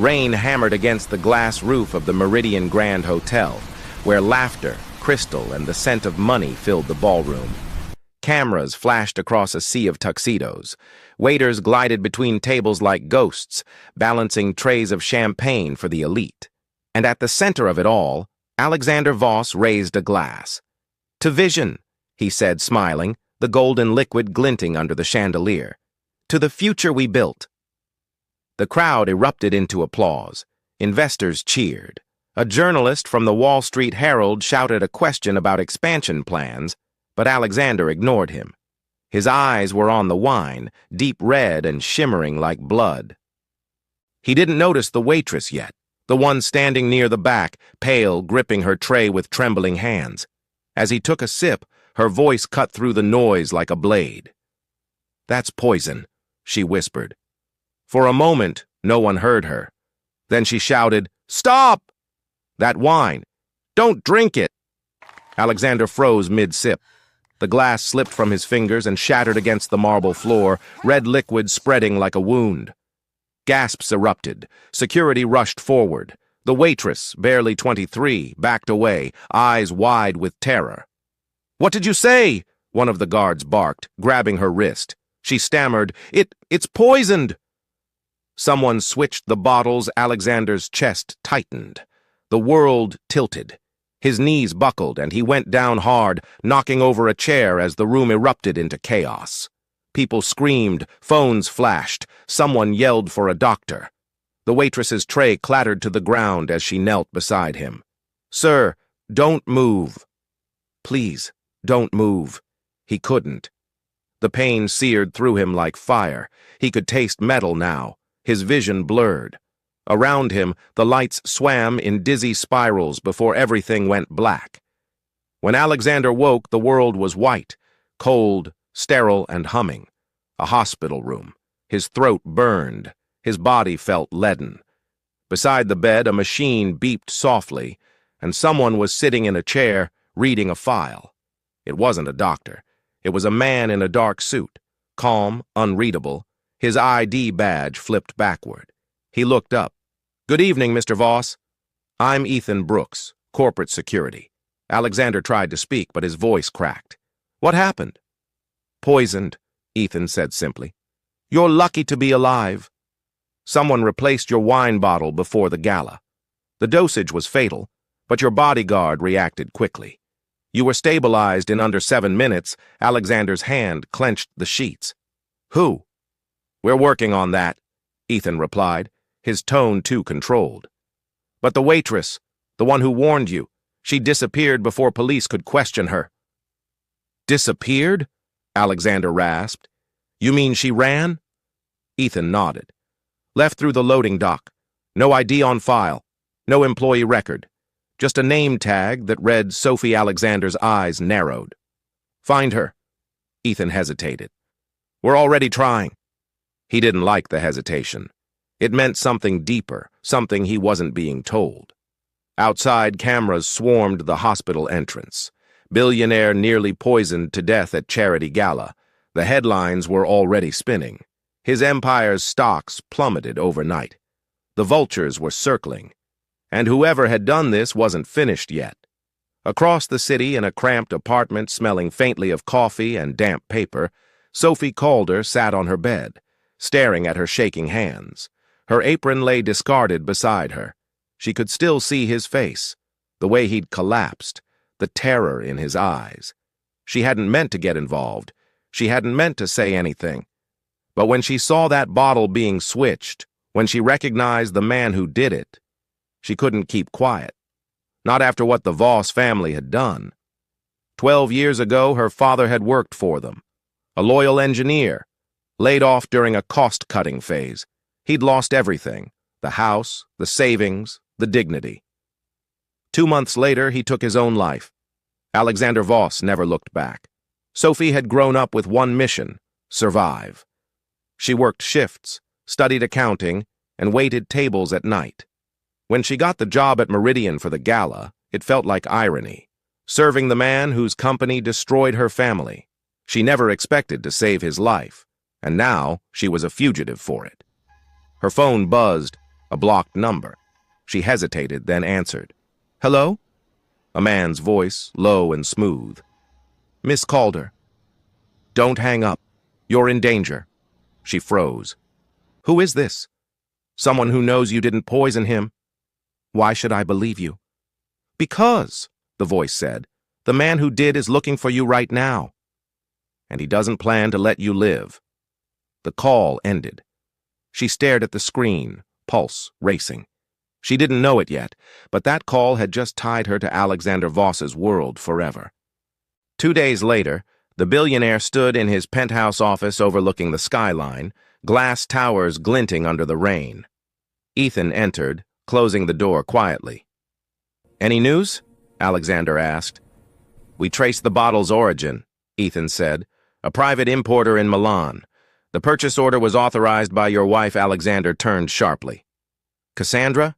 Rain hammered against the glass roof of the Meridian Grand Hotel, where laughter, crystal, and the scent of money filled the ballroom. Cameras flashed across a sea of tuxedos. Waiters glided between tables like ghosts, balancing trays of champagne for the elite. And at the center of it all, Alexander Voss raised a glass. "To vision," he said, smiling, the golden liquid glinting under the chandelier. "To the future we built." The crowd erupted into applause. Investors cheered. A journalist from the Wall Street Herald shouted a question about expansion plans, but Alexander ignored him. His eyes were on the wine, deep red and shimmering like blood. He didn't notice the waitress yet, the one standing near the back, pale, gripping her tray with trembling hands. As he took a sip, her voice cut through the noise like a blade. "That's poison," she whispered. For a moment, no one heard her. Then she shouted, "Stop! That wine! Don't drink it!" Alexander froze mid-sip. The glass slipped from his fingers and shattered against the marble floor, red liquid spreading like a wound. Gasps erupted. Security rushed forward. The waitress, barely 23, backed away, eyes wide with terror. "What did you say?" one of the guards barked, grabbing her wrist. She stammered, It's poisoned." Someone switched the bottles. Alexander's chest tightened. The world tilted. His knees buckled, and he went down hard, knocking over a chair as the room erupted into chaos. People screamed, phones flashed, someone yelled for a doctor. The waitress's tray clattered to the ground as she knelt beside him. "Sir, don't move." "Please, don't move." He couldn't. The pain seared through him like fire. He could taste metal now. His vision blurred. Around him, the lights swam in dizzy spirals before everything went black. When Alexander woke, the world was white, cold, sterile, and humming. A hospital room. His throat burned. His body felt leaden. Beside the bed, a machine beeped softly, and someone was sitting in a chair, reading a file. It wasn't a doctor. It was a man in a dark suit, calm, unreadable, his ID badge flipped backward. He looked up. "Good evening, Mr. Voss." "I'm Ethan Brooks, corporate security." Alexander tried to speak, but his voice cracked. "What happened?" "Poisoned," Ethan said simply. "You're lucky to be alive. Someone replaced your wine bottle before the gala. The dosage was fatal, but your bodyguard reacted quickly. You were stabilized in under 7 minutes." Alexander's hand clenched the sheets. "Who?" "We're working on that," Ethan replied, his tone too controlled. "But the waitress, the one who warned you, she disappeared before police could question her." "Disappeared?" Alexander rasped. "You mean she ran?" Ethan nodded. "Left through the loading dock. No ID on file. No employee record. Just a name tag that read Sophie. Alexander's eyes narrowed. "Find her." Ethan hesitated. "We're already trying." He didn't like the hesitation. It meant something deeper, something he wasn't being told. Outside, cameras swarmed the hospital entrance. Billionaire nearly poisoned to death at charity gala. The headlines were already spinning. His empire's stocks plummeted overnight. The vultures were circling. And whoever had done this wasn't finished yet. Across the city, in a cramped apartment smelling faintly of coffee and damp paper, Sophie Calder sat on her bed, staring at her shaking hands. Her apron lay discarded beside her. She could still see his face, the way he'd collapsed, the terror in his eyes. She hadn't meant to get involved. She hadn't meant to say anything. But when she saw that bottle being switched, when she recognized the man who did it, she couldn't keep quiet. Not after what the Voss family had done. 12 years ago, her father had worked for them. A loyal engineer, laid off during a cost-cutting phase. He'd lost everything, the house, the savings, the dignity. 2 months later, he took his own life. Alexander Voss never looked back. Sophie had grown up with one mission: survive. She worked shifts, studied accounting, and waited tables at night. When she got the job at Meridian for the gala, it felt like irony, serving the man whose company destroyed her family. She never expected to save his life, and now she was a fugitive for it. Her phone buzzed. A blocked number. She hesitated, then answered. "Hello?" A man's voice, low and smooth. "Miss Calder." "Don't hang up. You're in danger." She froze. "Who is this?" "Someone who knows you didn't poison him." "Why should I believe you?" "Because," the voice said, "the man who did is looking for you right now. And he doesn't plan to let you live." The call ended. She stared at the screen, pulse racing. She didn't know it yet, but that call had just tied her to Alexander Voss's world forever. 2 days later, the billionaire stood in his penthouse office overlooking the skyline, glass towers glinting under the rain. Ethan entered, closing the door quietly. "Any news?" Alexander asked. "We traced the bottle's origin," Ethan said. "A private importer in Milan. The purchase order was authorized by your wife." Alexander turned sharply. "Cassandra?"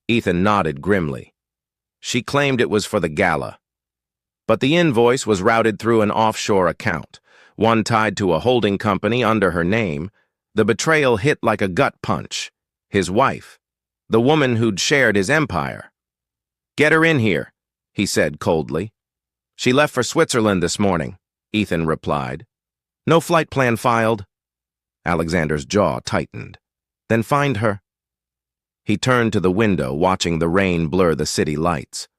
Ethan nodded grimly. "She claimed it was for the gala. But the invoice was routed through an offshore account, one tied to a holding company under her name. The betrayal hit like a gut punch. His wife, the woman who'd shared his empire. "Get her in here," he said coldly. "She left for Switzerland this morning," Ethan replied. "No flight plan filed." Alexander's jaw tightened. "Then find her." He turned to the window, watching the rain blur the city lights.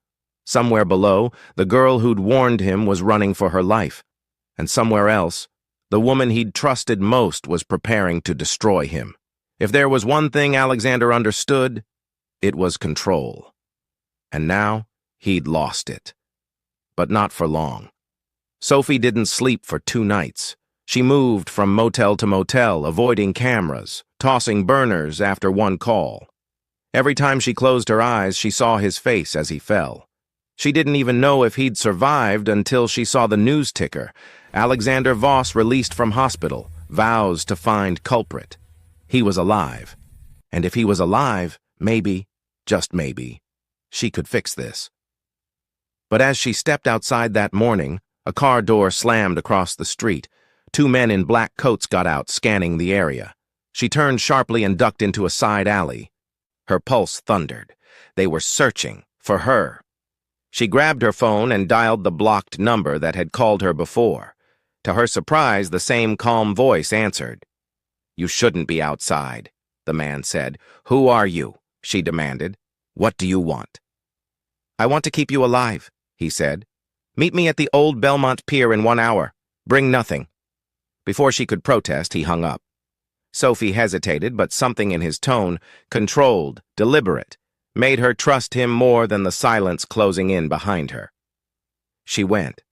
Somewhere below, the girl who'd warned him was running for her life. And somewhere else, the woman he'd trusted most was preparing to destroy him. If there was one thing Alexander understood, it was control. And now, he'd lost it. But not for long. Sophie didn't sleep for 2 nights. She moved from motel to motel, avoiding cameras, tossing burners after one call. Every time she closed her eyes, she saw his face as he fell. She didn't even know if he'd survived until she saw the news ticker. Alexander Voss released from hospital, vows to find culprit. He was alive. And if he was alive, maybe, just maybe, she could fix this. But as she stepped outside that morning, a car door slammed across the street. 2 men in black coats got out, scanning the area. She turned sharply and ducked into a side alley. Her pulse thundered. They were searching for her. She grabbed her phone and dialed the blocked number that had called her before. To her surprise, the same calm voice answered. "You shouldn't be outside," the man said. "Who are you?" she demanded. "What do you want?" "I want to keep you alive," he said. "Meet me at the old Belmont Pier in 1 hour. Bring nothing." Before she could protest, he hung up. Sophie hesitated, but something in his tone, controlled, deliberate, made her trust him more than the silence closing in behind her. She went.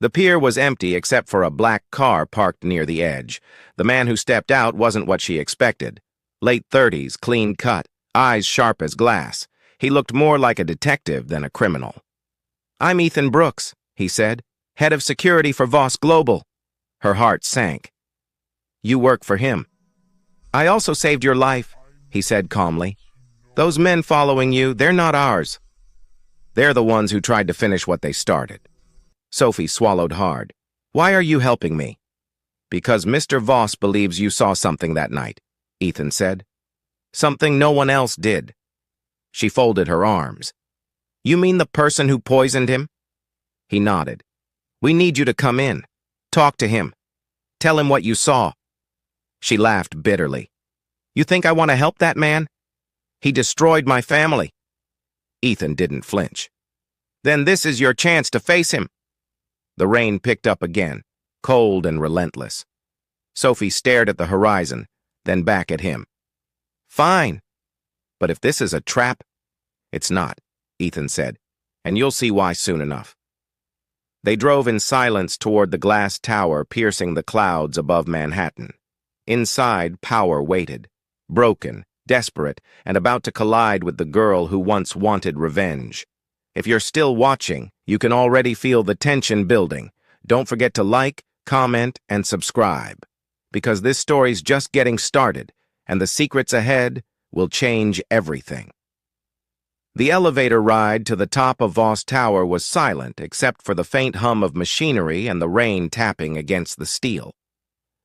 The pier was empty except for a black car parked near the edge. The man who stepped out wasn't what she expected. Late 30s, clean cut, eyes sharp as glass. He looked more like a detective than a criminal. "I'm Ethan Brooks," he said, "head of security for Voss Global." Her heart sank. "You work for him." "I also saved your life," he said calmly. "Those men following you, they're not ours. They're the ones who tried to finish what they started." Sophie swallowed hard. "Why are you helping me?" "Because Mr. Voss believes you saw something that night," Ethan said. "Something no one else did." She folded her arms. "You mean the person who poisoned him?" He nodded. "We need you to come in. Talk to him. Tell him what you saw." She laughed bitterly. "You think I want to help that man? He destroyed my family." Ethan didn't flinch. "Then this is your chance to face him." The rain picked up again, cold and relentless. Sophie stared at the horizon, then back at him. "Fine. But if this is a trap..." "It's not," Ethan said, "and you'll see why soon enough." They drove in silence toward the glass tower piercing the clouds above Manhattan. Inside, power waited, broken, desperate, and about to collide with the girl who once wanted revenge. If you're still watching, you can already feel the tension building. Don't forget to like, comment, and subscribe, because this story's just getting started, and the secrets ahead will change everything. The elevator ride to the top of Voss Tower was silent except for the faint hum of machinery and the rain tapping against the steel.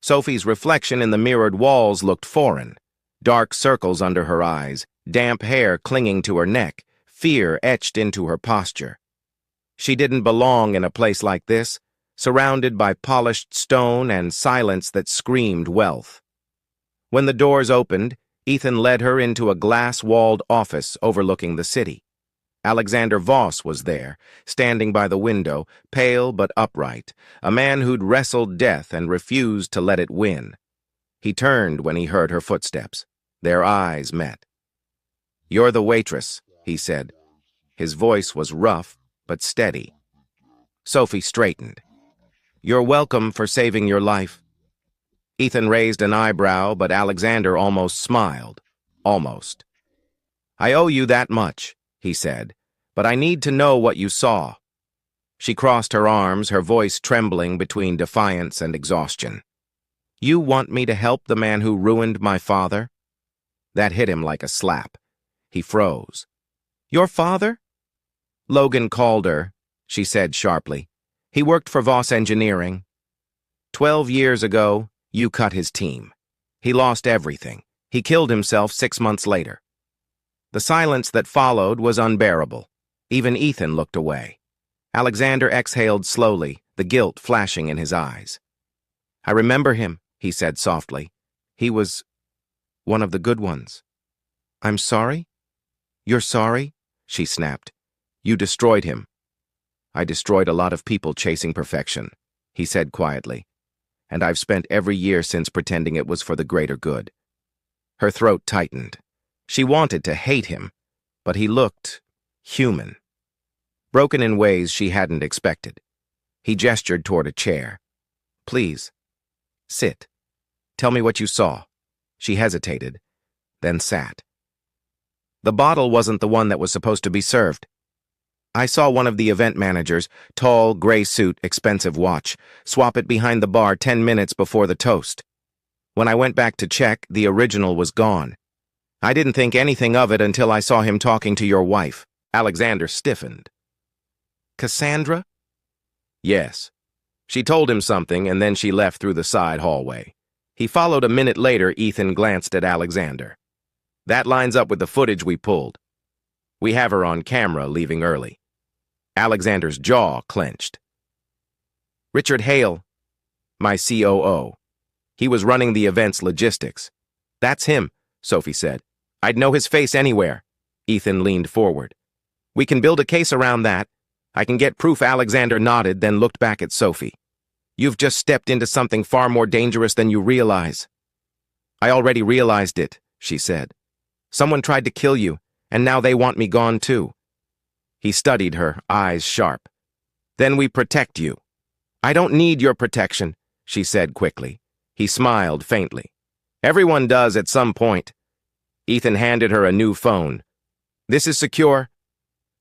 Sophie's reflection in the mirrored walls looked foreign. dark circles under her eyes, damp hair clinging to her neck, fear etched into her posture. She didn't belong in a place like this, surrounded by polished stone and silence that screamed wealth. When the doors opened, Ethan led her into a glass-walled office overlooking the city. Alexander Voss was there, standing by the window, pale but upright, a man who'd wrestled death and refused to let it win. He turned when he heard her footsteps. Their eyes met. "You're the waitress," he said. His voice was rough but steady. Sophie straightened. "You're welcome for saving your life." Ethan raised an eyebrow, but Alexander almost smiled. Almost. "I owe you that much," he said, "but I need to know what you saw." She crossed her arms, her voice trembling between defiance and exhaustion. "You want me to help the man who ruined my father?" That hit him like a slap. He froze. "Your father?" "Logan Calder," she said sharply. "He worked for Voss Engineering. 12 years ago, you cut his team. He lost everything. He killed himself 6 months later." The silence that followed was unbearable. Even Ethan looked away. Alexander exhaled slowly, the guilt flashing in his eyes. "I remember him," he said softly. "He was one of the good ones." "I'm sorry?" "You're sorry?" she snapped. "You destroyed him." "I destroyed a lot of people chasing perfection," he said quietly. "And I've spent every year since pretending it was for the greater good." Her throat tightened. She wanted to hate him, but he looked human. Broken in ways she hadn't expected. He gestured toward a chair. "Please, sit. Tell me what you saw." She hesitated, then sat. "The bottle wasn't the one that was supposed to be served. I saw one of the event managers, tall, gray suit, expensive watch, swap it behind the bar 10 minutes before the toast. When I went back to check, the original was gone. I didn't think anything of it until I saw him talking to your wife." Alexander stiffened. "Cassandra?" "Yes." She told him something, and then she left through the side hallway. He followed a minute later. Ethan glanced at Alexander. "That lines up with the footage we pulled. We have her on camera leaving early." Alexander's jaw clenched. "Richard Hale, my COO. He was running the event's logistics." "That's him," Sophie said. "I'd know his face anywhere." Ethan leaned forward. "We can build a case around that. I can get proof." Alexander nodded, then looked back at Sophie. "You've just stepped into something far more dangerous than you realize." "I already realized it," she said. "Someone tried to kill you, and now they want me gone too." He studied her, eyes sharp. "Then we protect you." "I don't need your protection," she said quickly. He smiled faintly. "Everyone does at some point." Ethan handed her a new phone. "This is secure.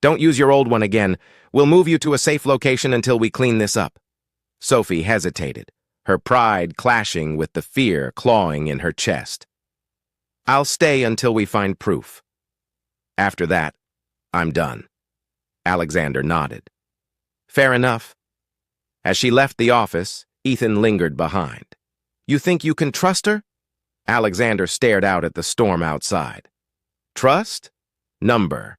Don't use your old one again. We'll move you to a safe location until we clean this up." Sophie hesitated, her pride clashing with the fear clawing in her chest. "I'll stay until we find proof. After that, I'm done." Alexander nodded. "Fair enough." As she left the office, Ethan lingered behind. "You think you can trust her?" Alexander stared out at the storm outside. "Trust? Number.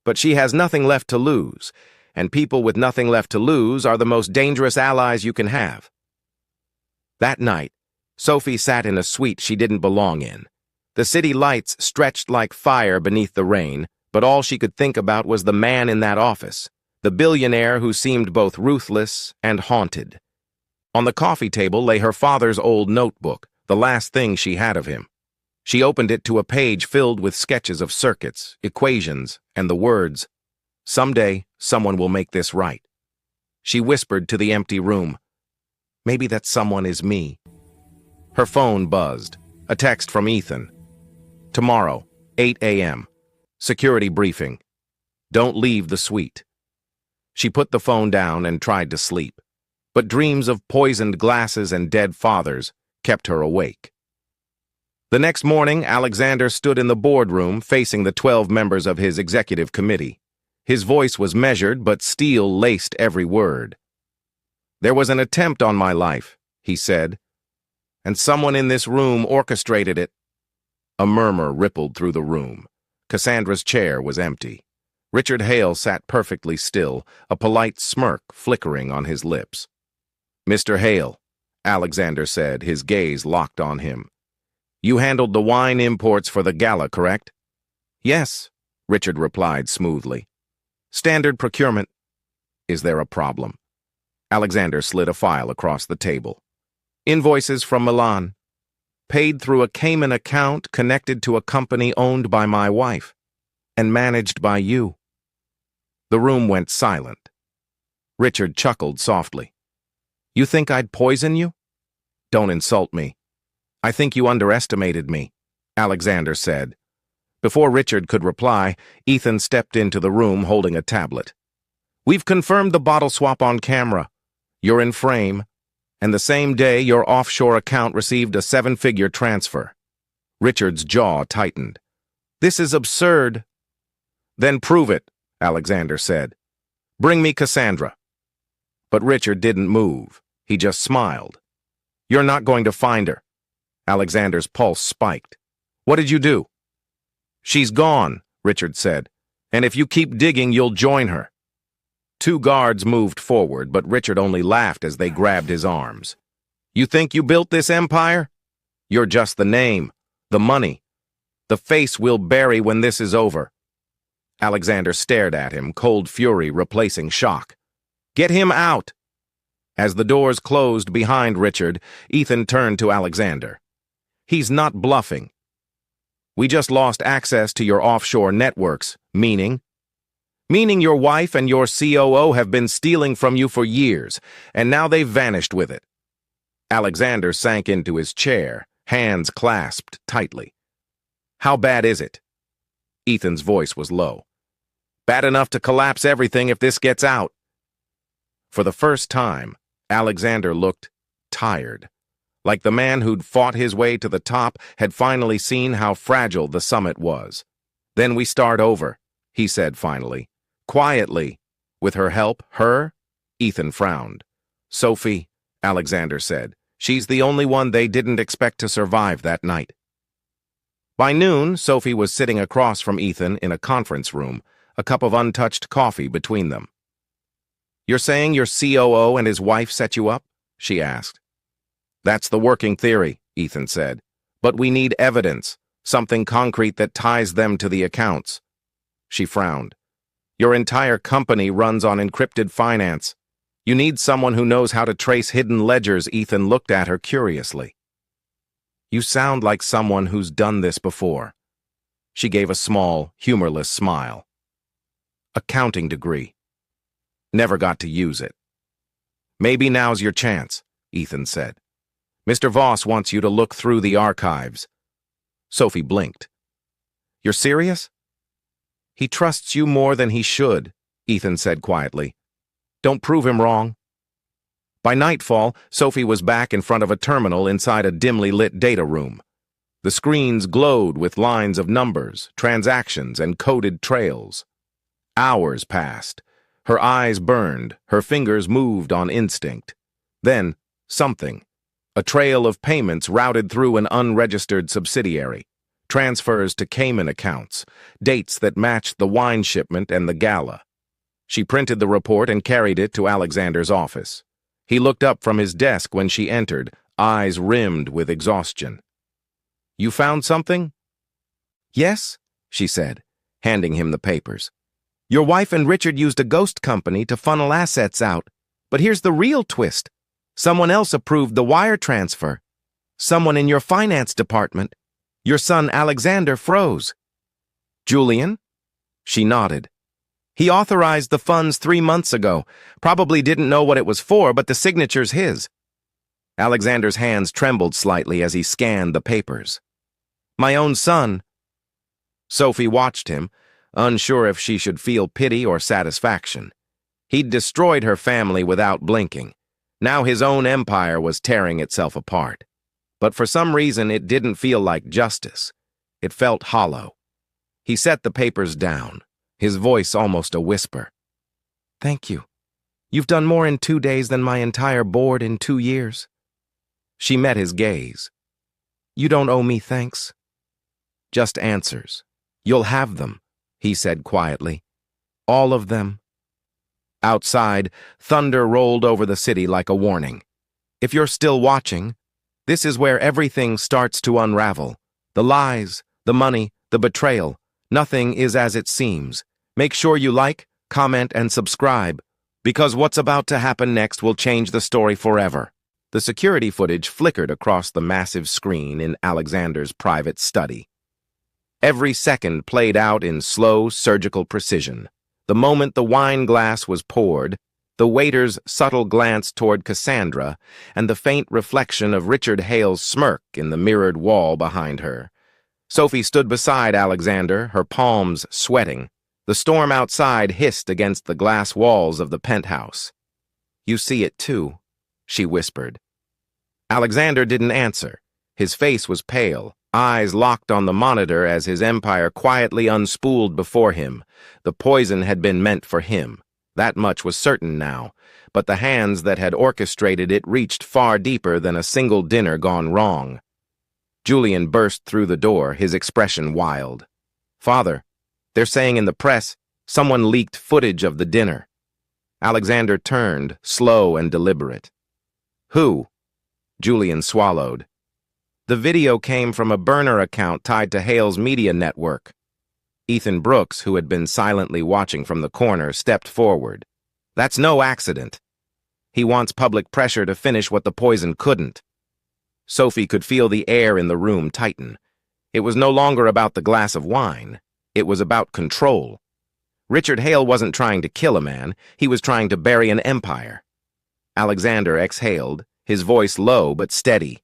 But she has nothing left to lose, and people with nothing left to lose are the most dangerous allies you can have." That night, Sophie sat in a suite she didn't belong in. The city lights stretched like fire beneath the rain, but all she could think about was the man in that office, the billionaire who seemed both ruthless and haunted. On the coffee table lay her father's old notebook, the last thing she had of him. She opened it to a page filled with sketches of circuits, equations, and the words, "Someday, someone will make this right." She whispered to the empty room, "Maybe that someone is me." Her phone buzzed, a text from Ethan. "Tomorrow, 8 a.m. Security briefing. Don't leave the suite." She put the phone down and tried to sleep, but dreams of poisoned glasses and dead fathers kept her awake. The next morning, Alexander stood in the boardroom facing the 12 members of his executive committee. His voice was measured, but steel laced every word. "There was an attempt on my life," he said, "and someone in this room orchestrated it." A murmur rippled through the room. Cassandra's chair was empty. Richard Hale sat perfectly still, a polite smirk flickering on his lips. "Mr. Hale," Alexander said, his gaze locked on him. "You handled the wine imports for the gala, correct?" "Yes," Richard replied smoothly. "Standard procurement." "Is there a problem?" Alexander slid a file across the table. "Invoices from Milan. Paid through a Cayman account connected to a company owned by my wife and managed by you." The room went silent. Richard chuckled softly. "You think I'd poison you?" "Don't insult me. I think you underestimated me," Alexander said. Before Richard could reply, Ethan stepped into the room holding a tablet. "We've confirmed the bottle swap on camera. You're in frame, and the same day your offshore account received a 7-figure transfer." Richard's jaw tightened. "This is absurd." "Then prove it," Alexander said. "Bring me Cassandra." But Richard didn't move. He just smiled. "You're not going to find her." Alexander's pulse spiked. "What did you do?" "She's gone," Richard said. "And if you keep digging, you'll join her." Two guards moved forward, but Richard only laughed as they grabbed his arms. "You think you built this empire? You're just the name, the money, the face we'll bury when this is over." Alexander stared at him, cold fury replacing shock. "Get him out!" As the doors closed behind Richard, Ethan turned to Alexander. "He's not bluffing. We just lost access to your offshore networks, meaning your wife and your COO have been stealing from you for years, and now they've vanished with it." Alexander sank into his chair, hands clasped tightly. "How bad is it?" Ethan's voice was low. "Bad enough to collapse everything if this gets out." For the first time, Alexander looked tired, like the man who'd fought his way to the top had finally seen how fragile the summit was. "Then we start over," he said finally. "Quietly. With her help, her?" Ethan frowned. "Sophie," Alexander said. "She's the only one they didn't expect to survive that night." By noon, Sophie was sitting across from Ethan in a conference room, a cup of untouched coffee between them. "You're saying your COO and his wife set you up?" she asked. "That's the working theory," Ethan said. "But we need evidence, something concrete that ties them to the accounts." She frowned. "Your entire company runs on encrypted finance. You need someone who knows how to trace hidden ledgers." Ethan looked at her curiously. "You sound like someone who's done this before." She gave a small, humorless smile. "Accounting degree. Never got to use it." "Maybe now's your chance," Ethan said. "Mr. Voss wants you to look through the archives." Sophie blinked. "You're serious?" "He trusts you more than he should," Ethan said quietly. "Don't prove him wrong." By nightfall, Sophie was back in front of a terminal inside a dimly lit data room. The screens glowed with lines of numbers, transactions, and coded trails. Hours passed. Her eyes burned, her fingers moved on instinct. Then, something. A trail of payments routed through an unregistered subsidiary. Transfers to Cayman accounts, dates that matched the wine shipment and the gala. She printed the report and carried it to Alexander's office. He looked up from his desk when she entered, eyes rimmed with exhaustion. "You found something?" "Yes," she said, handing him the papers. "Your wife and Richard used a ghost company to funnel assets out. But here's the real twist. Someone else approved the wire transfer. Someone in your finance department. Your son Alexander froze." "Julian?" She nodded. "He authorized the funds 3 months ago. Probably didn't know what it was for, but the signature's his." Alexander's hands trembled slightly as he scanned the papers. "My own son." Sophie watched him, unsure if she should feel pity or satisfaction. He'd destroyed her family without blinking. Now his own empire was tearing itself apart. But for some reason it didn't feel like justice. It felt hollow. He set the papers down, his voice almost a whisper. "Thank you. You've done more in 2 days than my entire board in 2 years." She met his gaze. "You don't owe me thanks." Just answers. You'll have them, he said quietly. All of them. Outside, thunder rolled over the city like a warning. If you're still watching, this is where everything starts to unravel. The lies, the money, the betrayal. Nothing is as it seems. Make sure you like, comment, and subscribe, because what's about to happen next will change the story forever. The security footage flickered across the massive screen in Alexander's private study. Every second played out in slow, surgical precision. The moment the wine glass was poured, the waiter's subtle glance toward Cassandra, and the faint reflection of Richard Hale's smirk in the mirrored wall behind her. Sophie stood beside Alexander, her palms sweating. The storm outside hissed against the glass walls of the penthouse. "You see it too," she whispered. Alexander didn't answer. His face was pale, eyes locked on the monitor as his empire quietly unspooled before him. The poison had been meant for him. That much was certain now, but the hands that had orchestrated it reached far deeper than a single dinner gone wrong. Julian burst through the door, his expression wild. "Father, they're saying in the press someone leaked footage of the dinner." Alexander turned, slow and deliberate. "Who?" Julian swallowed. "The video came from a burner account tied to Hale's media network." Ethan Brooks, who had been silently watching from the corner, stepped forward. "That's no accident. He wants public pressure to finish what the poison couldn't." Sophie could feel the air in the room tighten. It was no longer about the glass of wine. It was about control. Richard Hale wasn't trying to kill a man. He was trying to bury an empire. Alexander exhaled, his voice low but steady.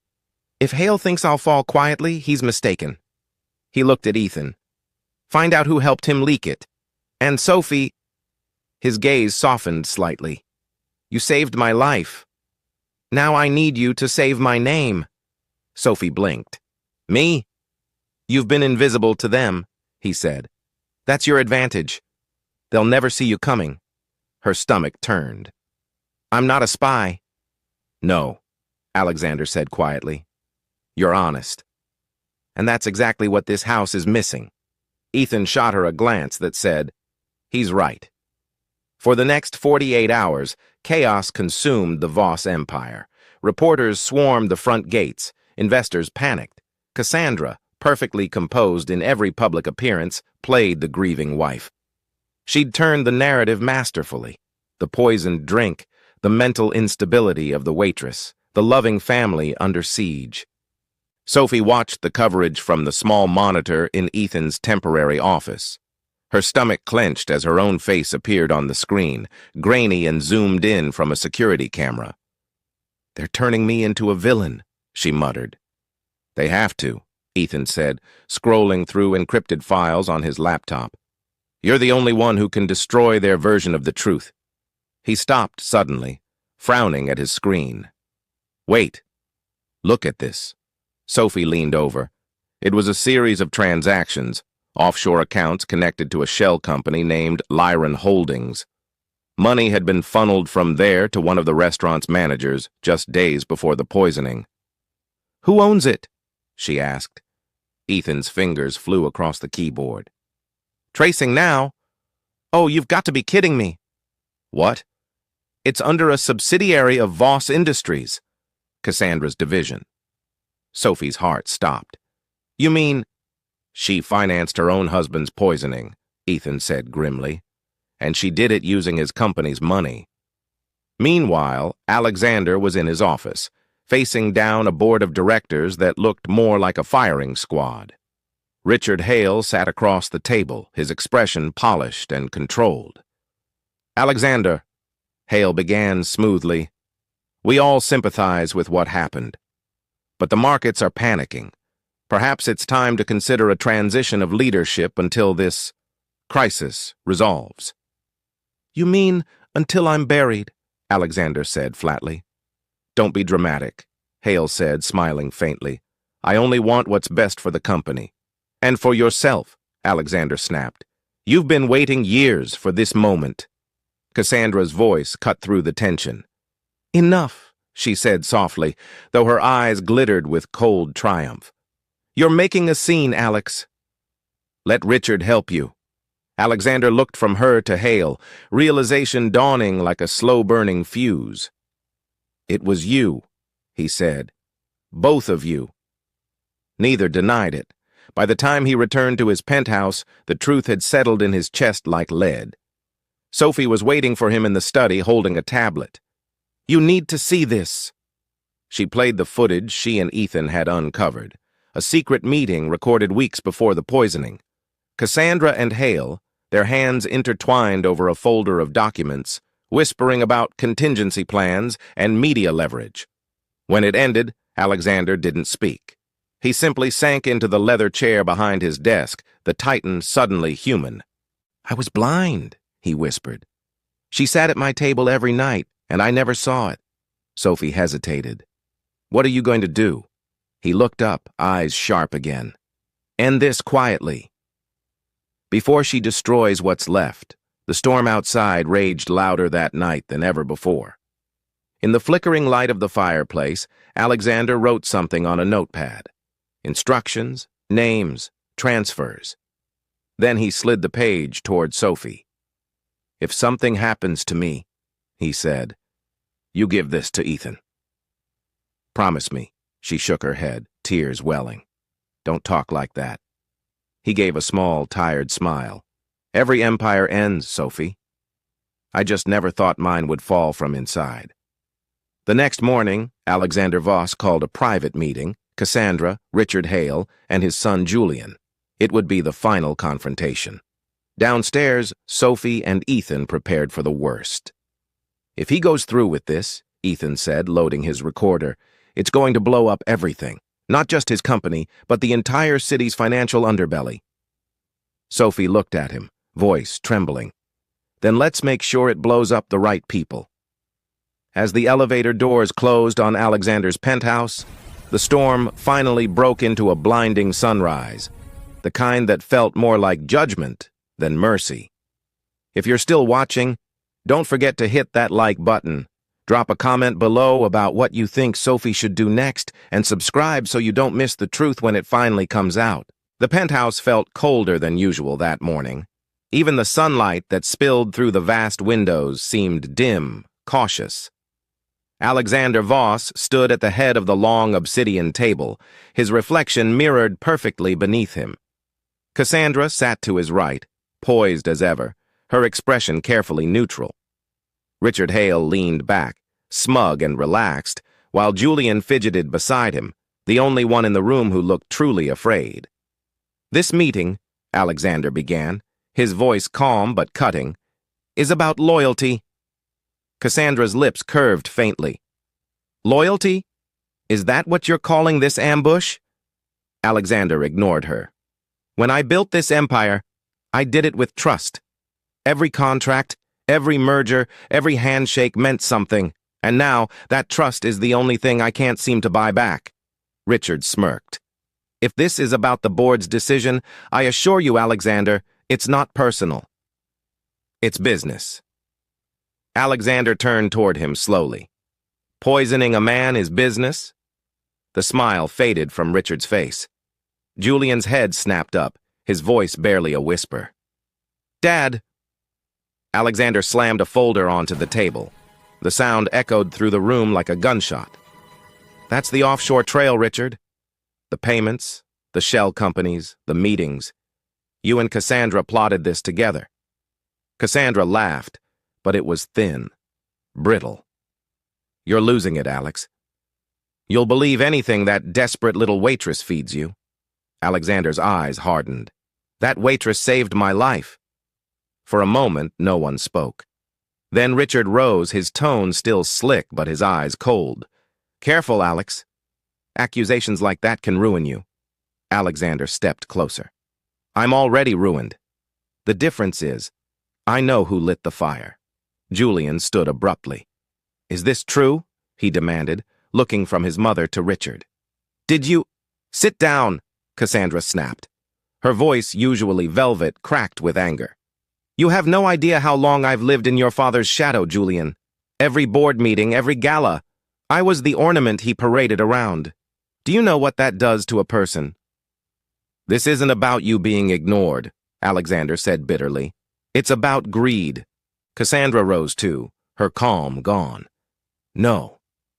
"If Hale thinks I'll fall quietly, he's mistaken." He looked at Ethan. "Find out who helped him leak it. And Sophie—" His gaze softened slightly. "You saved my life. Now I need you to save my name." Sophie blinked. "Me? You've been invisible to them," he said. "That's your advantage. They'll never see you coming." Her stomach turned. "I'm not a spy." "No," Alexander said quietly. "You're honest. And that's exactly what this house is missing." Ethan shot her a glance that said, "He's right." For the next 48 hours, chaos consumed the Voss empire. Reporters swarmed the front gates. Investors panicked. Cassandra, perfectly composed in every public appearance, played the grieving wife. She'd turned the narrative masterfully. The poisoned drink, the mental instability of the waitress, the loving family under siege. Sophie watched the coverage from the small monitor in Ethan's temporary office. Her stomach clenched as her own face appeared on the screen, grainy and zoomed in from a security camera. "They're turning me into a villain," she muttered. "They have to," Ethan said, scrolling through encrypted files on his laptop. "You're the only one who can destroy their version of the truth." He stopped suddenly, frowning at his screen. "Wait. Look at this." Sophie leaned over. It was a series of transactions, offshore accounts connected to a shell company named Lyron Holdings. Money had been funneled from there to one of the restaurant's managers just days before the poisoning. "Who owns it?" she asked. Ethan's fingers flew across the keyboard. "Tracing now." "Oh, you've got to be kidding me." "What?" "It's under a subsidiary of Voss Industries, Cassandra's division." Sophie's heart stopped. "You mean—" "She financed her own husband's poisoning," Ethan said grimly, "and she did it using his company's money." Meanwhile, Alexander was in his office, facing down a board of directors that looked more like a firing squad. Richard Hale sat across the table, his expression polished and controlled. "Alexander," Hale began smoothly, "we all sympathize with what happened. But the markets are panicking. Perhaps it's time to consider a transition of leadership until this crisis resolves." "You mean until I'm buried?" Alexander said flatly. "Don't be dramatic," Hale said, smiling faintly. "I only want what's best for the company." "And for yourself," Alexander snapped. "You've been waiting years for this moment." Cassandra's voice cut through the tension. "Enough," she said softly, though her eyes glittered with cold triumph. "You're making a scene, Alex. Let Richard help you." Alexander looked from her to Hale, realization dawning like a slow-burning fuse. "It was you," he said. "Both of you." Neither denied it. By the time he returned to his penthouse, the truth had settled in his chest like lead. Sophie was waiting for him in the study, holding a tablet. "You need to see this." She played the footage she and Ethan had uncovered, a secret meeting recorded weeks before the poisoning. Cassandra and Hale, their hands intertwined over a folder of documents, whispering about contingency plans and media leverage. When it ended, Alexander didn't speak. He simply sank into the leather chair behind his desk, the Titan suddenly human. "I was blind," he whispered. "She sat at my table every night, and I never saw it." Sophie hesitated. "What are you going to do?" He looked up, eyes sharp again. "End this quietly." Before she destroys what's left, the storm outside raged louder that night than ever before. In the flickering light of the fireplace, Alexander wrote something on a notepad. Instructions, names, transfers. Then he slid the page toward Sophie. "If something happens to me," he said, "you give this to Ethan." "Promise me." She shook her head, tears welling. "Don't talk like that." He gave a small, tired smile. "Every empire ends, Sophie. I just never thought mine would fall from inside." The next morning, Alexander Voss called a private meeting, Cassandra, Richard Hale, and his son Julian. It would be the final confrontation. Downstairs, Sophie and Ethan prepared for the worst. "If he goes through with this," Ethan said, loading his recorder, "it's going to blow up everything. Not just his company, but the entire city's financial underbelly." Sophie looked at him, voice trembling. "Then let's make sure it blows up the right people." As the elevator doors closed on Alexander's penthouse, the storm finally broke into a blinding sunrise, the kind that felt more like judgment than mercy. If you're still watching, don't forget to hit that like button. Drop a comment below about what you think Sophie should do next, and subscribe so you don't miss the truth when it finally comes out. The penthouse felt colder than usual that morning. Even the sunlight that spilled through the vast windows seemed dim, cautious. Alexander Voss stood at the head of the long obsidian table, his reflection mirrored perfectly beneath him. Cassandra sat to his right, poised as ever, her expression carefully neutral. Richard Hale leaned back, smug and relaxed, while Julian fidgeted beside him, the only one in the room who looked truly afraid. "This meeting," Alexander began, his voice calm but cutting, "is about loyalty." Cassandra's lips curved faintly. "Loyalty? Is that what you're calling this ambush?" Alexander ignored her. "When I built this empire, I did it with trust. Every contract, every merger, every handshake meant something, and now that trust is the only thing I can't seem to buy back." Richard smirked. "If this is about the board's decision, I assure you, Alexander, it's not personal. It's business." Alexander turned toward him slowly. "Poisoning a man is business?" The smile faded from Richard's face. Julian's head snapped up, his voice barely a whisper. "Dad!" Alexander slammed a folder onto the table. The sound echoed through the room like a gunshot. "That's the offshore trail, Richard. The payments, the shell companies, the meetings. You and Cassandra plotted this together." Cassandra laughed, but it was thin, brittle. "You're losing it, Alex. You'll believe anything that desperate little waitress feeds you." Alexander's eyes hardened. "That waitress saved my life." For a moment, no one spoke. Then Richard rose, his tone still slick but his eyes cold. "Careful, Alex. Accusations like that can ruin you." Alexander stepped closer. "I'm already ruined. The difference is, I know who lit the fire." Julian stood abruptly. "Is this true?" he demanded, looking from his mother to Richard. "Did you—" "Sit down," Cassandra snapped. Her voice, usually velvet, cracked with anger. "You have no idea how long I've lived in your father's shadow, Julian. Every board meeting, every gala. I was the ornament he paraded around. Do you know what that does to a person?" This isn't about you being ignored, Alexander said bitterly. It's about greed. Cassandra rose too, her calm gone. No,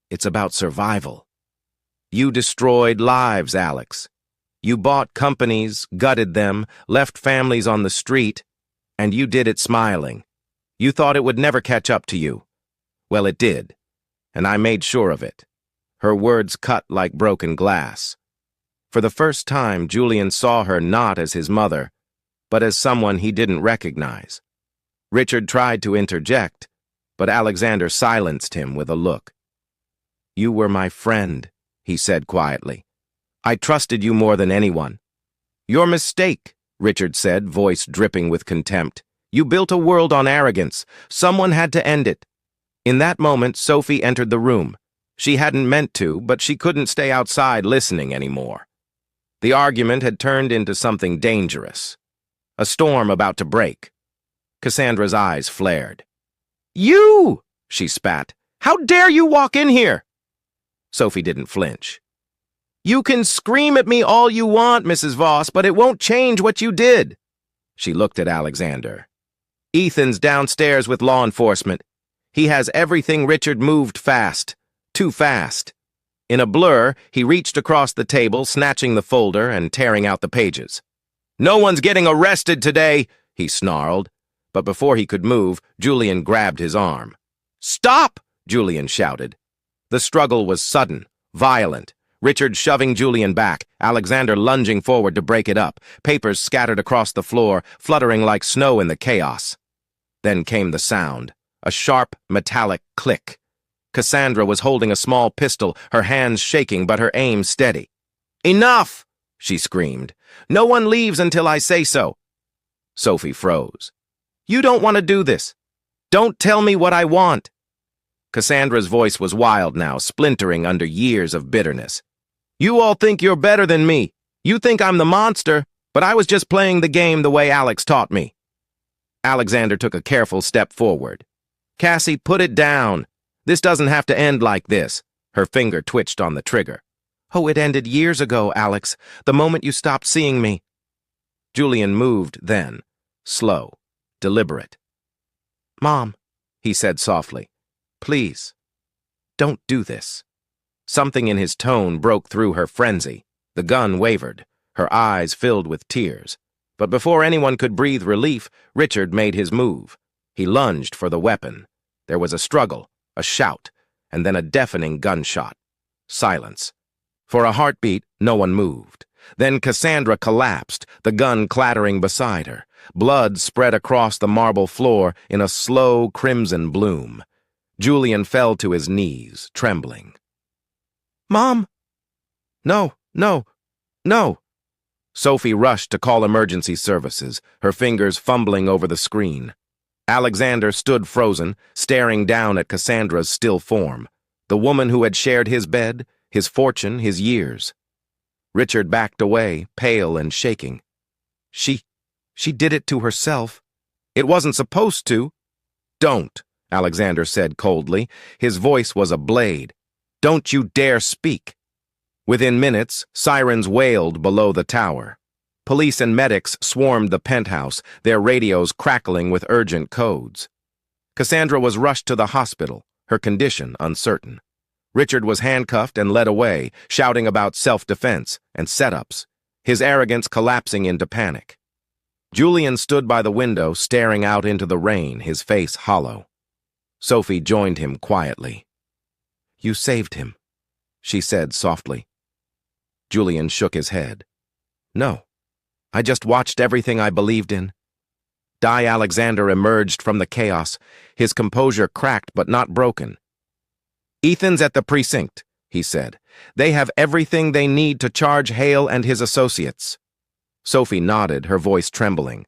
it's about survival. You destroyed lives, Alex. You bought companies, gutted them, left families on the street, and you did it smiling. You thought it would never catch up to you. Well, it did, and I made sure of it. Her words cut like broken glass. For the first time, Julian saw her not as his mother, but as someone he didn't recognize. Richard tried to interject, but Alexander silenced him with a look. You were my friend, he said quietly. I trusted you more than anyone. Your mistake, Richard said, voice dripping with contempt. You built a world on arrogance. Someone had to end it. In that moment, Sophie entered the room. She hadn't meant to, but she couldn't stay outside listening anymore. The argument had turned into something dangerous. A storm about to break. Cassandra's eyes flared. You! She spat. How dare you walk in here? Sophie didn't flinch. You can scream at me all you want, Mrs. Voss, but it won't change what you did. She looked at Alexander. Ethan's downstairs with law enforcement. He has everything. Richard moved fast. Too fast. In a blur, he reached across the table, snatching the folder and tearing out the pages. No one's getting arrested today, he snarled. But before he could move, Julian grabbed his arm. Stop! Julian shouted. The struggle was sudden, violent. Richard shoving Julian back, Alexander lunging forward to break it up, papers scattered across the floor, fluttering like snow in the chaos. Then came the sound, a sharp, metallic click. Cassandra was holding a small pistol, her hands shaking but her aim steady. Enough! She screamed. No one leaves until I say so. Sophie froze. You don't want to do this. Don't tell me what I want. Cassandra's voice was wild now, splintering under years of bitterness. You all think you're better than me. You think I'm the monster, but I was just playing the game the way Alex taught me. Alexander took a careful step forward. Cassie, put it down. This doesn't have to end like this. Her finger twitched on the trigger. Oh, it ended years ago, Alex, the moment you stopped seeing me. Julian moved then, slow, deliberate. Mom, he said softly, please, don't do this. Something in his tone broke through her frenzy. The gun wavered, her eyes filled with tears. But before anyone could breathe relief, Richard made his move. He lunged for the weapon. There was a struggle, a shout, and then a deafening gunshot. Silence. For a heartbeat, no one moved. Then Cassandra collapsed, the gun clattering beside her. Blood spread across the marble floor in a slow crimson bloom. Julian fell to his knees, trembling. Mom! No, no, no! Sophie rushed to call emergency services, her fingers fumbling over the screen. Alexander stood frozen, staring down at Cassandra's still form, the woman who had shared his bed, his fortune, his years. Richard backed away, pale and shaking. She did it to herself. It wasn't supposed to. Don't, Alexander said coldly. His voice was a blade. Don't you dare speak. Within minutes, sirens wailed below the tower. Police and medics swarmed the penthouse, their radios crackling with urgent codes. Cassandra was rushed to the hospital, her condition uncertain. Richard was handcuffed and led away, shouting about self-defense and setups, his arrogance collapsing into panic. Julian stood by the window, staring out into the rain, his face hollow. Sophie joined him quietly. You saved him, she said softly. Julian shook his head. No. I just watched everything I believed in. Alexander emerged from the chaos, his composure cracked but not broken. Ethan's at the precinct, he said. They have everything they need to charge Hale and his associates. Sophie nodded, her voice trembling.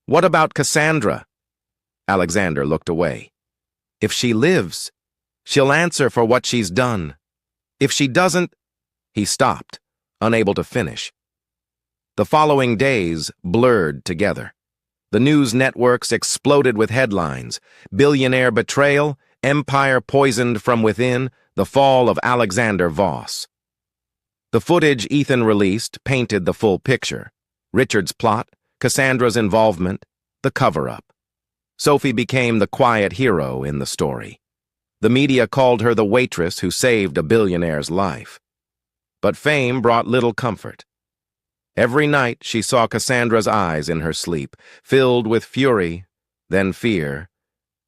What about Cassandra? Alexander looked away. If she lives, she'll answer for what she's done. If she doesn't... He stopped, unable to finish. The following days blurred together. The news networks exploded with headlines. Billionaire betrayal, empire poisoned from within, the fall of Alexander Voss. The footage Ethan released painted the full picture. Richard's plot, Cassandra's involvement, the cover-up. Sophie became the quiet hero in the story. The media called her the waitress who saved a billionaire's life. But fame brought little comfort. Every night she saw Cassandra's eyes in her sleep, filled with fury, then fear,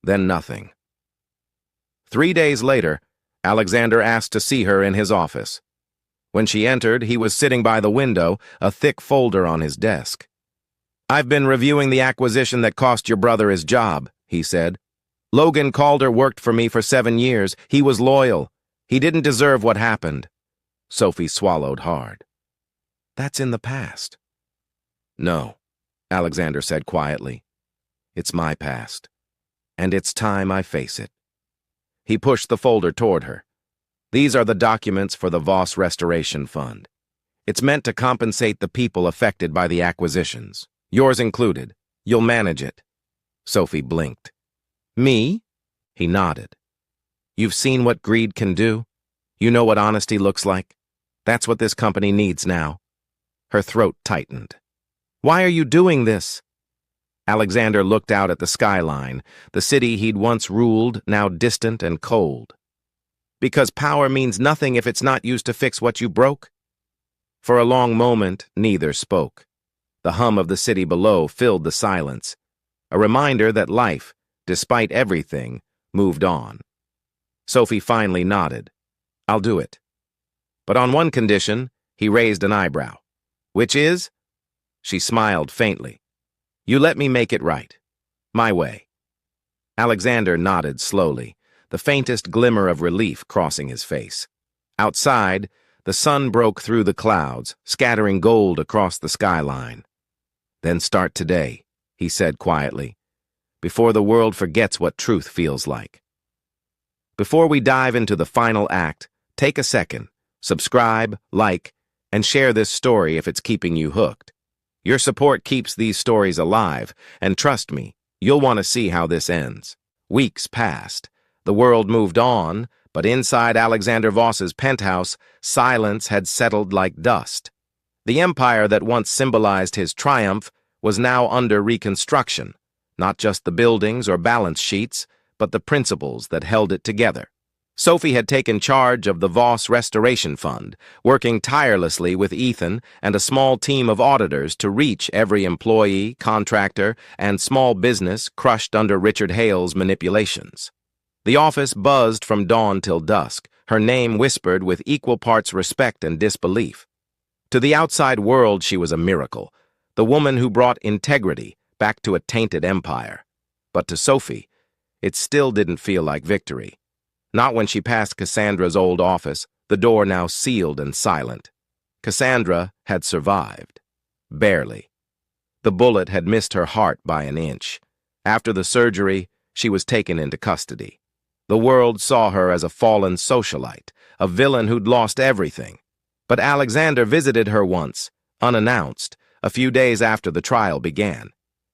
then nothing. 3 days later, Alexander asked to see her in his office. When she entered, he was sitting by the window, a thick folder on his desk. "I've been reviewing the acquisition that cost your brother his job," he said. "Logan Calder worked for me for 7 years. He was loyal. He didn't deserve what happened." Sophie swallowed hard. "That's in the past." "No," Alexander said quietly. "It's my past, and it's time I face it." He pushed the folder toward her. "These are the documents for the Voss Restoration Fund. It's meant to compensate the people affected by the acquisitions. Yours included. You'll manage it." Sophie blinked. "Me?" He nodded. "You've seen what greed can do. You know what honesty looks like. That's what this company needs now." Her throat tightened. "Why are you doing this?" Alexander looked out at the skyline, the city he'd once ruled, now distant and cold. "Because power means nothing if it's not used to fix what you broke?" For a long moment, neither spoke. The hum of the city below filled the silence, a reminder that life, despite everything, moved on. Sophie finally nodded. "I'll do it." But on one condition, he raised an eyebrow. "Which is?" She smiled faintly. "You let me make it right. My way." Alexander nodded slowly, the faintest glimmer of relief crossing his face. Outside, the sun broke through the clouds, scattering gold across the skyline. "Then start today," he said quietly, "before the world forgets what truth feels like." Before we dive into the final act, take a second, subscribe, like, and share this story if it's keeping you hooked. Your support keeps these stories alive, and trust me, you'll want to see how this ends. Weeks passed. The world moved on, but inside Alexander Voss's penthouse, silence had settled like dust. The empire that once symbolized his triumph was now under reconstruction, not just the buildings or balance sheets, but the principles that held it together. Sophie had taken charge of the Voss Restoration Fund, working tirelessly with Ethan and a small team of auditors to reach every employee, contractor, and small business crushed under Richard Hale's manipulations. The office buzzed from dawn till dusk, her name whispered with equal parts respect and disbelief. To the outside world, she was a miracle, the woman who brought integrity back to a tainted empire. But to Sophie, it still didn't feel like victory. Not when she passed Cassandra's old office, the door now sealed and silent. Cassandra had survived. Barely. The bullet had missed her heart by an inch. After the surgery, she was taken into custody. The world saw her as a fallen socialite, a villain who'd lost everything. But Alexander visited her once, unannounced, a few days after the trial began.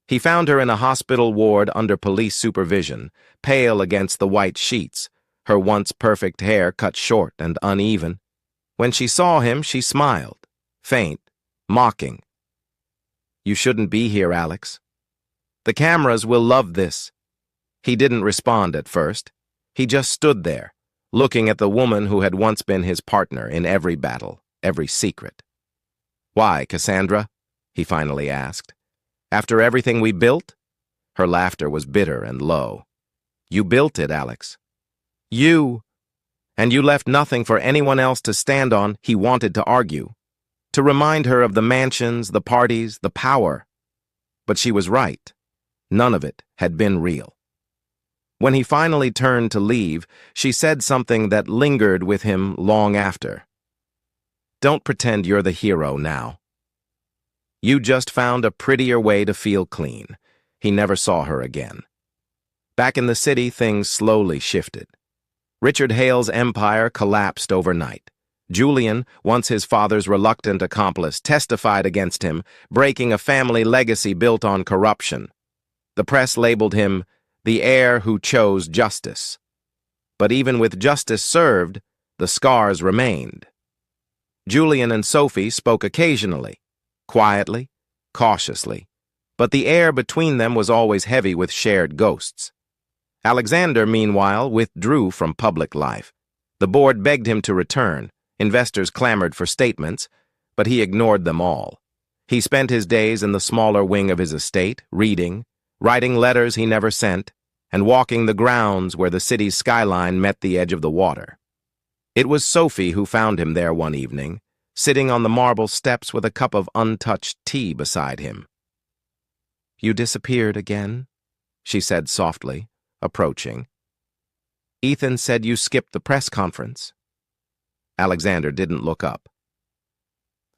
He found her in a hospital ward under police supervision, pale against the white sheets, her once perfect hair cut short and uneven. When she saw him, she smiled, faint, mocking. "You shouldn't be here, Alex. The cameras will love this." He didn't respond at first. He just stood there, looking at the woman who had once been his partner in every battle, every secret. "Why, Cassandra?" he finally asked. "After everything we built?" Her laughter was bitter and low. "You built it, Alex. You. And you left nothing for anyone else to stand on," he wanted to argue. To remind her of the mansions, the parties, the power. But she was right. None of it had been real. When he finally turned to leave, she said something that lingered with him long after. "Don't pretend you're the hero now. You just found a prettier way to feel clean." He never saw her again. Back in the city, things slowly shifted. Richard Hale's empire collapsed overnight. Julian, once his father's reluctant accomplice, testified against him, breaking a family legacy built on corruption. The press labeled him the heir who chose justice. But even with justice served, the scars remained. Julian and Sophie spoke occasionally, quietly, cautiously, but the air between them was always heavy with shared ghosts. Alexander, meanwhile, withdrew from public life. The board begged him to return. Investors clamored for statements, but he ignored them all. He spent his days in the smaller wing of his estate, reading, writing letters he never sent, and walking the grounds where the city's skyline met the edge of the water. It was Sophie who found him there one evening, sitting on the marble steps with a cup of untouched tea beside him. "You disappeared again," she said softly, approaching. "Ethan said you skipped the press conference." Alexander didn't look up.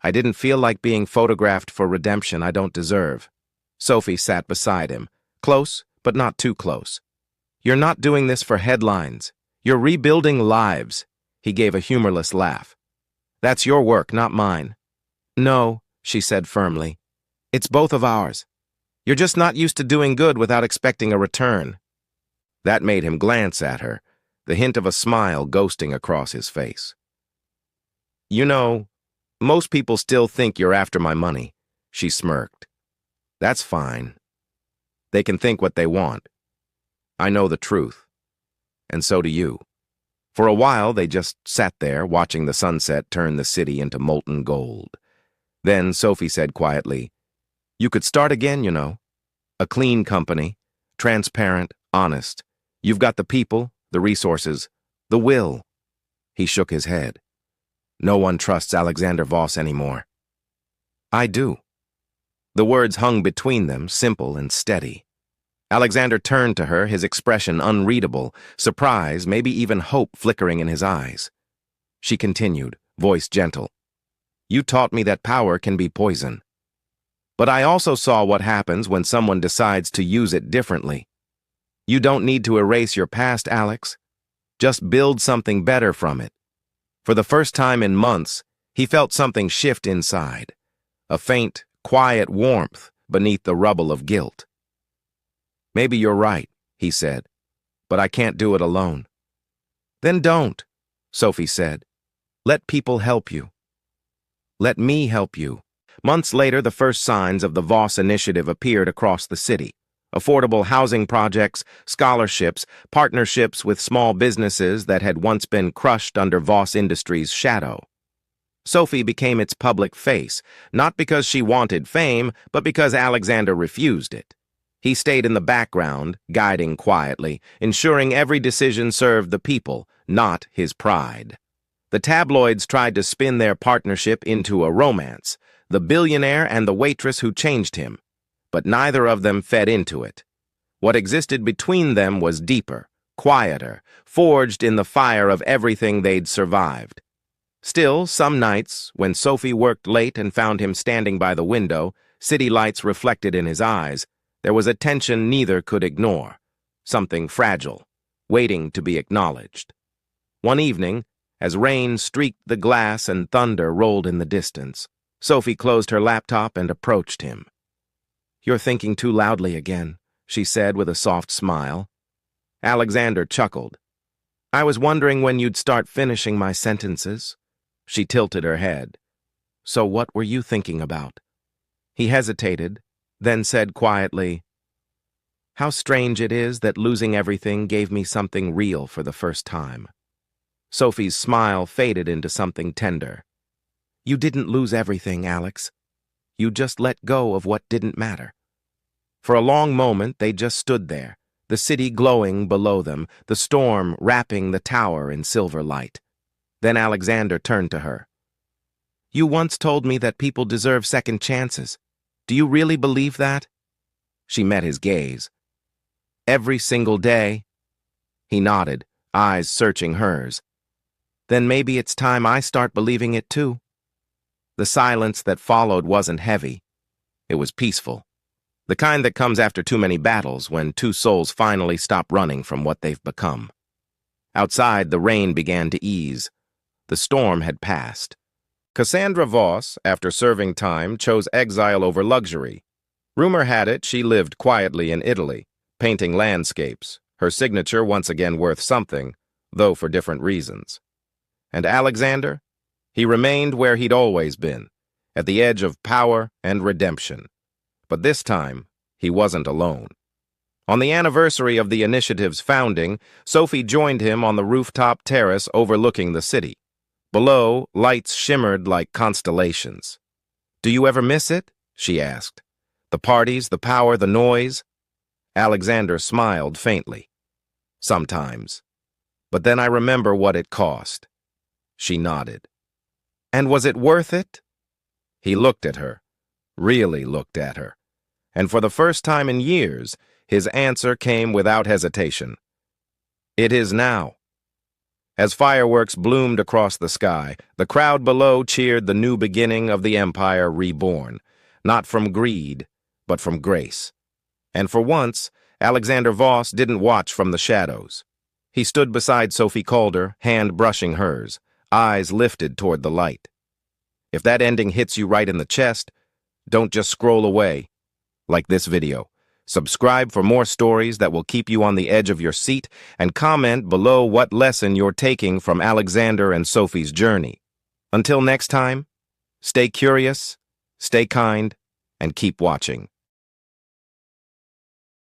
"I didn't feel like being photographed for redemption I don't deserve." Sophie sat beside him, close, but not too close. "You're not doing this for headlines. You're rebuilding lives." He gave a humorless laugh. "That's your work, not mine." "No," she said firmly. "It's both of ours. You're just not used to doing good without expecting a return." That made him glance at her, the hint of a smile ghosting across his face. "You know, most people still think you're after my money," she smirked. "That's fine. They can think what they want. I know the truth. And so do you." For a while, they just sat there, watching the sunset turn the city into molten gold. Then Sophie said quietly, "You could start again, you know. A clean company, transparent, honest. You've got the people, the resources, the will." He shook his head. "No one trusts Alexander Voss anymore." "I do." The words hung between them, simple and steady. Alexander turned to her, his expression unreadable, surprise, maybe even hope flickering in his eyes. She continued, voice gentle. "You taught me that power can be poison. But I also saw what happens when someone decides to use it differently. You don't need to erase your past, Alex. Just build something better from it." For the first time in months, he felt something shift inside, a faint, quiet warmth beneath the rubble of guilt. "Maybe you're right," he said, "but I can't do it alone." "Then don't," Sophie said. "Let people help you. Let me help you." Months later, the first signs of the Voss initiative appeared across the city. Affordable housing projects, scholarships, partnerships with small businesses that had once been crushed under Voss Industries' shadow. Sophie became its public face, not because she wanted fame, but because Alexander refused it. He stayed in the background, guiding quietly, ensuring every decision served the people, not his pride. The tabloids tried to spin their partnership into a romance, the billionaire and the waitress who changed him, but neither of them fed into it. What existed between them was deeper, quieter, forged in the fire of everything they'd survived. Still, some nights, when Sophie worked late and found him standing by the window, city lights reflected in his eyes, there was a tension neither could ignore, something fragile, waiting to be acknowledged. One evening, as rain streaked the glass and thunder rolled in the distance, Sophie closed her laptop and approached him. "You're thinking too loudly again," she said with a soft smile. Alexander chuckled. "I was wondering when you'd start finishing my sentences." She tilted her head. "So what were you thinking about?" He hesitated, then said quietly, "How strange it is that losing everything gave me something real for the first time." Sophie's smile faded into something tender. "You didn't lose everything, Alex. You just let go of what didn't matter." For a long moment, they just stood there, the city glowing below them, the storm wrapping the tower in silver light. Then Alexander turned to her. "You once told me that people deserve second chances. Do you really believe that?" She met his gaze. "Every single day." He nodded, eyes searching hers. "Then maybe it's time I start believing it too." The silence that followed wasn't heavy. It was peaceful. The kind that comes after too many battles, when two souls finally stop running from what they've become. Outside, the rain began to ease. The storm had passed. Cassandra Voss, after serving time, chose exile over luxury. Rumor had it she lived quietly in Italy, painting landscapes, her signature once again worth something, though for different reasons. And Alexander? He remained where he'd always been, at the edge of power and redemption. But this time, he wasn't alone. On the anniversary of the initiative's founding, Sophie joined him on the rooftop terrace overlooking the city. Below, lights shimmered like constellations. "Do you ever miss it?" she asked. "The parties, the power, the noise?" Alexander smiled faintly. "Sometimes. But then I remember what it cost." She nodded. "And was it worth it?" He looked at her, really looked at her. And for the first time in years, his answer came without hesitation. "It is now." As fireworks bloomed across the sky, the crowd below cheered the new beginning of the empire reborn, not from greed, but from grace. And for once, Alexander Voss didn't watch from the shadows. He stood beside Sophie Calder, hand brushing hers, eyes lifted toward the light. If that ending hits you right in the chest, don't just scroll away. Like this video. Subscribe for more stories that will keep you on the edge of your seat, and comment below what lesson you're taking from Alexander and Sophie's journey. Until next time, stay curious, stay kind, and keep watching.